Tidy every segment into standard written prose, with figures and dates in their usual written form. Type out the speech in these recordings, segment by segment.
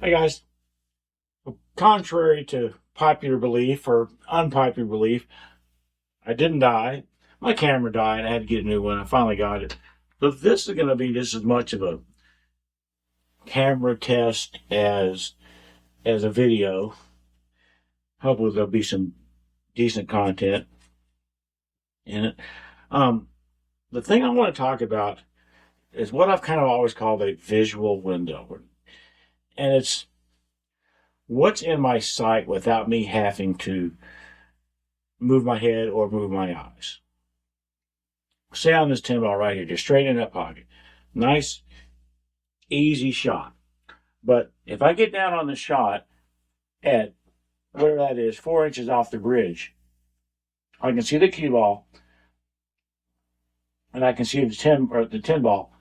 Hey guys, contrary to popular belief or unpopular belief, I didn't die. My camera died. I had to get a new one. I finally got it. But this is going to be just as much of a camera test as a video. Hopefully there'll be some decent content in it. Um, the thing I want to talk about is what I've kind of always called a visual window, and it's what's in my sight without me having to move my head or move my eyes. Say on this 10 ball right here, just straight in that pocket. Nice, easy shot. But if I get down on the shot at where that is, 4 inches off the bridge, I can see the cue ball and I can see the ten ball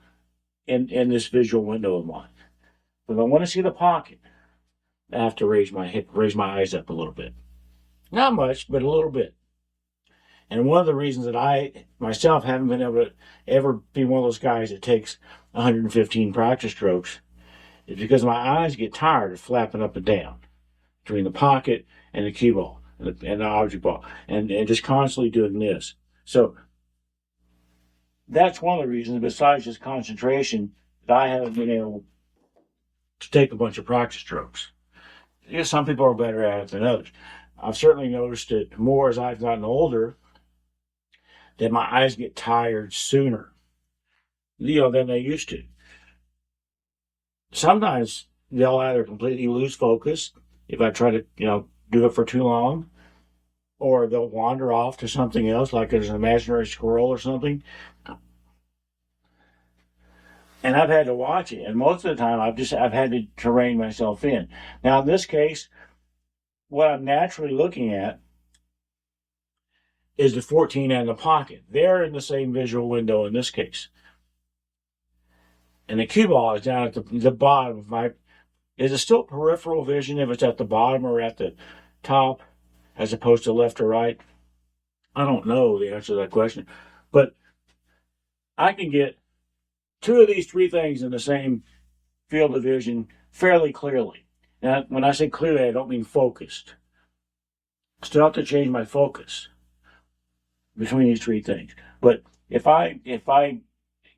in this visual window of mine. But if I want to see the pocket, I have to raise my eyes up a little bit. Not much, but a little bit. And one of the reasons that I myself haven't been able to ever be one of those guys that takes 115 practice strokes is because my eyes get tired of flapping up and down between the pocket and the cue ball and the object ball and just constantly doing this. So that's one of the reasons, besides just concentration, that I haven't been able to take a bunch of practice strokes. Because some people are better at it than others. I've certainly noticed it more as I've gotten older that my eyes get tired sooner, than they used to. Sometimes they'll either completely lose focus if I try to, do it for too long, or they'll wander off to something else, like there's an imaginary squirrel or something. And I've had to watch it, and most of the time I've had to rein myself in. Now in this case, what I'm naturally looking at is the 14 and the pocket. They're in the same visual window in this case. And the cue ball is down at the bottom of my. Is it still peripheral vision if it's at the bottom or at the top as opposed to left or right? I don't know the answer to that question. But I can get two of these three things in the same field of vision fairly clearly. Now, when I say clearly, I don't mean focused. Still have to change my focus between these three things. But if I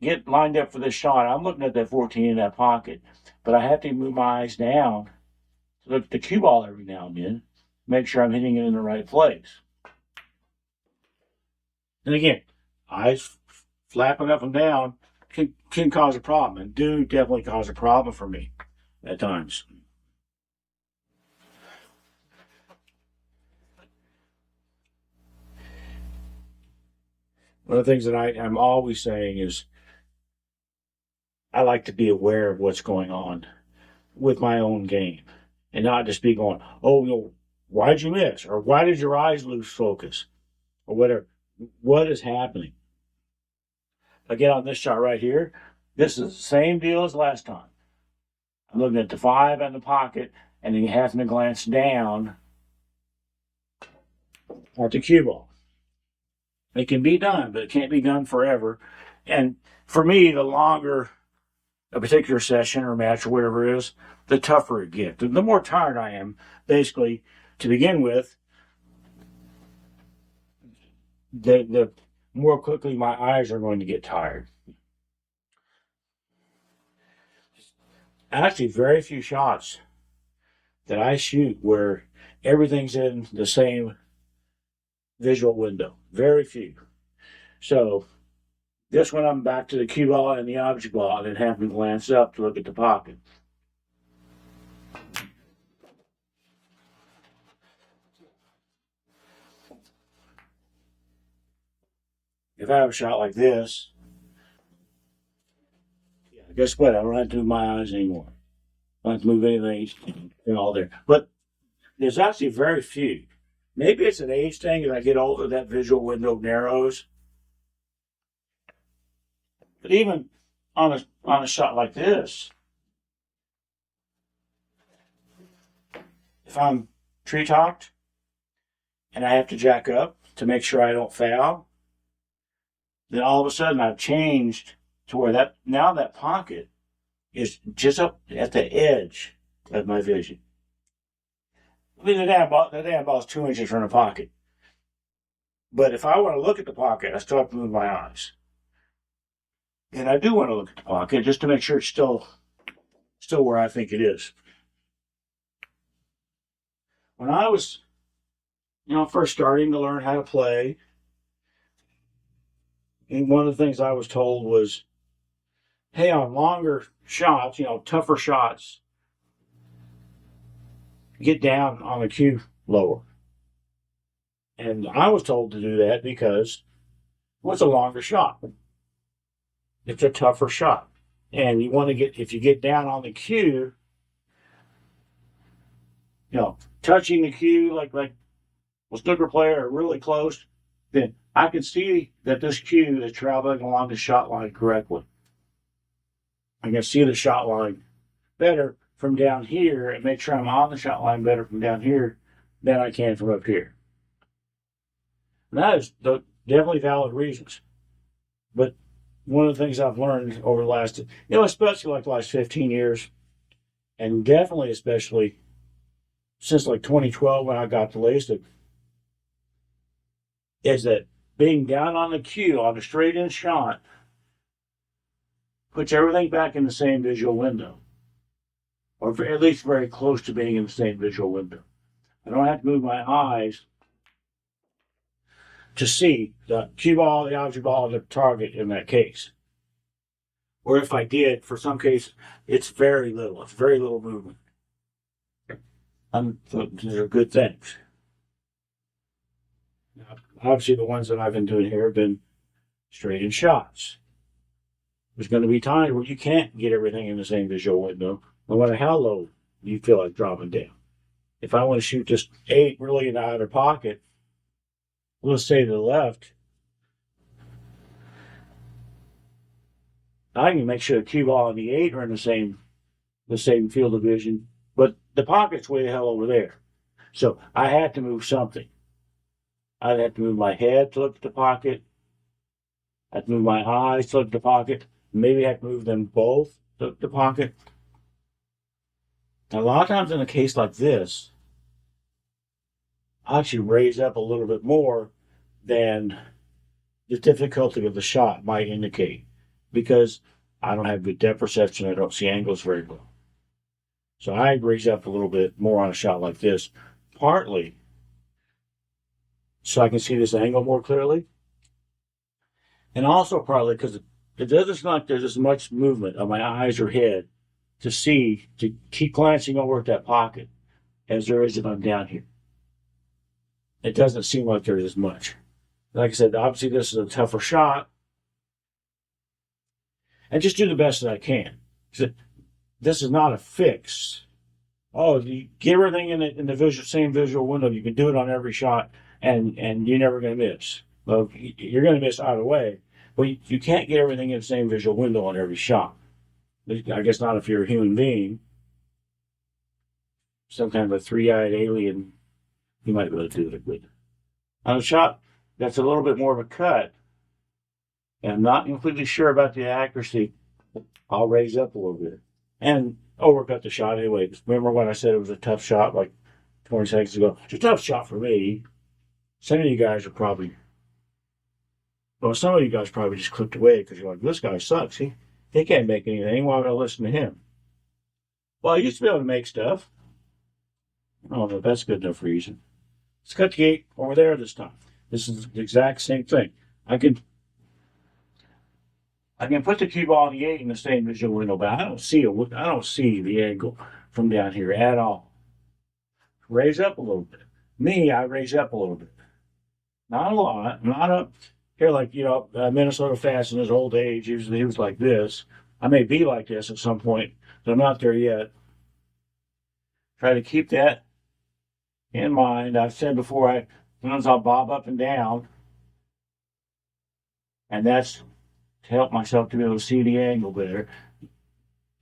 get lined up for this shot, I'm looking at that 14 in that pocket, but I have to move my eyes down to look at the cue ball every now and then, make sure I'm hitting it in the right place. And again, eyes flapping up and down can cause a problem, and do definitely cause a problem for me at times. One of the things that I'm always saying is I like to be aware of what's going on with my own game and not just be going, oh, why'd you miss? Or why did your eyes lose focus? Or whatever. What is happening? Again, on this shot right here, this is the same deal as last time. I'm looking at the 5 and the pocket, and then having to glance down at the cue ball. It can be done, but it can't be done forever. And for me, the longer a particular session or match or whatever it is, the tougher it gets. The more tired I am, basically, to begin with, the more quickly my eyes are going to get tired. Actually, very few shots that I shoot where everything's in the same visual window. Very few. So this one, I'm back to the cue ball and the object ball, and then have me glance up to look at the pocket. If I have a shot like this, guess what? I don't have to move my eyes anymore. I don't have to move anything. They're all there. But there's actually very few. Maybe it's an age thing. As I get older, that visual window narrows. But even on a shot like this, if I'm tree topped and I have to jack up to make sure I don't foul, then all of a sudden I've changed to where that pocket is just up at the edge of my vision. I mean, the damn ball's 2 inches from the pocket. But if I want to look at the pocket, I still have to move my eyes. And I do want to look at the pocket just to make sure it's still where I think it is. When I was, first starting to learn how to play, and one of the things I was told was, hey, on longer shots, tougher shots, get down on the cue lower. And I was told to do that because it's a longer shot. It's a tougher shot. And you want to if you get down on the cue, touching the cue like a snooker player really close, then I can see that this cue is traveling along the shot line correctly. I can see the shot line better from down here and make sure I'm on the shot line better from down here than I can from up here. And that is definitely valid reasons. But one of the things I've learned over the last, especially like the last 15 years, and definitely especially since like 2012 when I got to LASIK, is that being down on the cue on a straight in shot puts everything back in the same visual window, or at least very close to being in the same visual window. I don't have to move my eyes to see the cue ball, the object ball, the target in that case. Or if I did, for some cases, it's very little. It's very little movement. These are good things. Now, obviously, the ones that I've been doing here have been straight in shots. There's going to be times where you can't get everything in the same visual window, no matter how low you feel like dropping down. If I want to shoot just 8 really in the outer pocket, let's say to the left, I can make sure the cue ball and the 8 are in the same field of vision, but the pocket's way the hell over there. So I had to move something. I'd have to move my head to look at the pocket. I have to move my eyes to look at the pocket. Maybe I have to move them both to look at the pocket. Now, a lot of times in a case like this, I actually raise up a little bit more than the difficulty of the shot might indicate, because I don't have good depth perception. I don't see angles very well. So I raise up a little bit more on a shot like this, partly so I can see this angle more clearly, and also partly because it doesn't seem like there's as much movement of my eyes or head to keep glancing over at that pocket as there is if I'm down here. It doesn't seem like there's as much. Like I said, obviously this is a tougher shot, and just do the best that I can. This is not a fix. Oh, you get everything in the same visual window. You can do it on every shot, and you're never going to miss. Well, you're going to miss either way, but you can't get everything in the same visual window on every shot. I guess not if you're a human being. Some kind of a 3-eyed alien, you might be able to do it with. On a shot that's a little bit more of a cut, and I'm not completely sure about the accuracy, I'll raise up a little bit and overcut the shot anyway. Remember when I said it was a tough shot like 20 seconds ago? It's a tough shot for me. Some of you guys probably just clicked away because you're like, this guy sucks. He can't make anything. Why would I listen to him? Well, I used to be able to make stuff. I don't know if that's good enough reason. Let's cut the gate over there this time. This is the exact same thing. I can put the cue ball and the 8 in the same visual window, but I don't see the angle from down here at all. Raise up a little bit. I raise up a little bit. Not a lot. Not up here like, Minnesota Fast in his old age. He was like this. I may be like this at some point, but I'm not there yet. Try to keep that in mind. I've said before, sometimes I'll bob up and down, and that's to help myself to be able to see the angle better.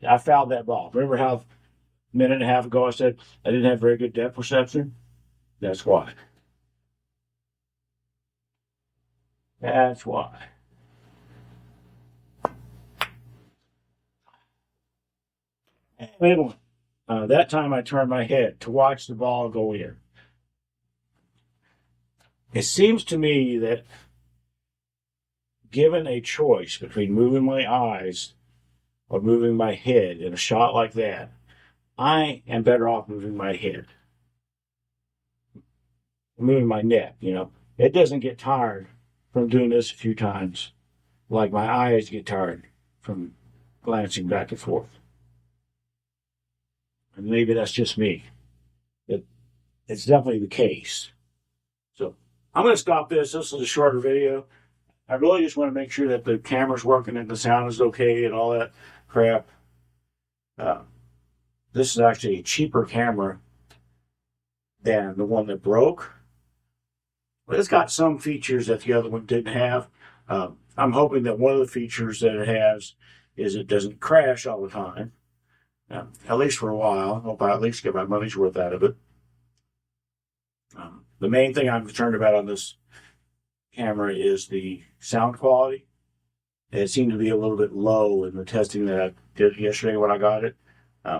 I fouled that ball. Remember how a minute and a half ago I said I didn't have very good depth perception? That's why. That's why. Anyway, That time I turned my head to watch the ball go in. It seems to me that given a choice between moving my eyes or moving my head in a shot like that, I am better off moving my head, moving my neck. It doesn't get tired from doing this a few times, like my eyes get tired from glancing back and forth. And maybe that's just me. It's definitely the case. So I'm going to stop this. This is a shorter video. I really just want to make sure that the camera's working and the sound is okay and all that crap. This is actually a cheaper camera than the one that broke. But it's got some features that the other one didn't have. I'm hoping that one of the features that it has is it doesn't crash all the time. At least for a while. I hope I at least get my money's worth out of it. The main thing I'm concerned about on this camera is the sound quality. It seemed to be a little bit low in the testing that I did yesterday when I got it.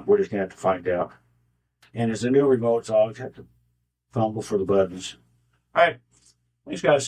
We're just going to have to find out. And it's a new remote, so I'll just have to fumble for the buttons. All right. Thanks, guys.